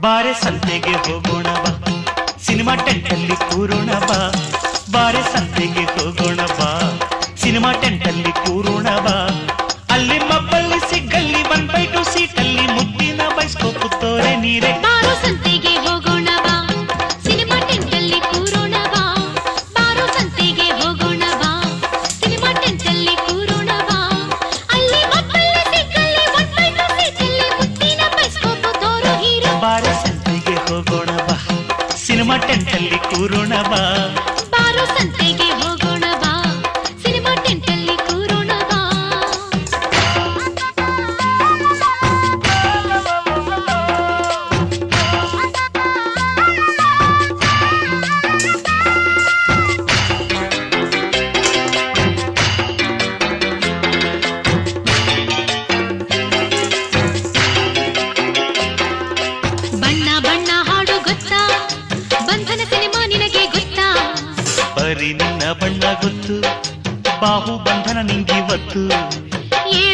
ಬಾರೆ ಸಂತೆಗೆ ಹೋಗೋಣ ಬಾ, ಸಿನಿಮಾ ಟೆಂಟಲ್ಲಿ ಕೂರೋಣ ಬಾ. ಬಾರೆ ಸಂತೆಗೆ ಹೋಗೋಣ ಬಾ, ಸಿನಿಮಾ ಟೆಂಟಲ್ಲಿ ಕೂರೋಣ ಬಾ. ಅಲ್ಲಿ ಮಬ್ಬಲ್ಲಿ ಸಿಗ್ಗಲ್ಲಿ 1/2 ಸೀಟಲ್ಲಿ ಮುದ್ದಿನ ಬೈಸ್ಕೋಪು ತೋರೆ ನೀರೆ. ಬಾರೋ ಸಂತೆಗೆ ಹೋಗೋಣ ಬಾ, ಸಿನಿಮಾ ಟೆಂಟಲ್ಲಿ ಕೂರೋಣ ಬಾ. ಬಾರೋ ಸಂತೆಗೆ ಹೋಗೋಣ ಬಾ, ಸಿನಿಮಾ ಟೆಂಟಲ್ಲಿ ಕೂರೋಣ ಬಾ. ಅಲ್ಲಿ ಮಬ್ಬಲ್ಲಿ ಸಿಗ್ಗಲ್ಲಿ 1/2 ಸೀಟಲ್ಲಿ ಮುದ್ದಿನ ಬೈಸ್ಕೋಪು ತೋರೋ ಹೀರೋ. ಬಾರೆ ಸಂತೆಗೆ ಹೋಗೋಣ ಬಾ, ಸಿನಿಮಾ ಟೆಂಟಲ್ಲಿ ಕೂರೋಣ ಬಾ. ಬಾರೋ ಸಂತೆಗೆ ಹೋಗೋಣ ಬಾ, ಸಿನಿಮಾ ಟೆಂಟಲ್ಲಿ ಕೂರೋಣ ಬಾ. ಬಣ್ಣ ಬಣ್ಣ ಹಾಡು ಗೊತ್ತಾ, ಬಂಧನ ಸಿನಿಮಾ ನಿನಗೆ ಗೊತ್ತಾ? ಬರೀ ನಿನ್ನ ಬಣ್ಣ ಗೊತ್ತು, ಬಾಹು ಬಂಧನ ನಿಂಗಿವತ್ತು. ಏಳು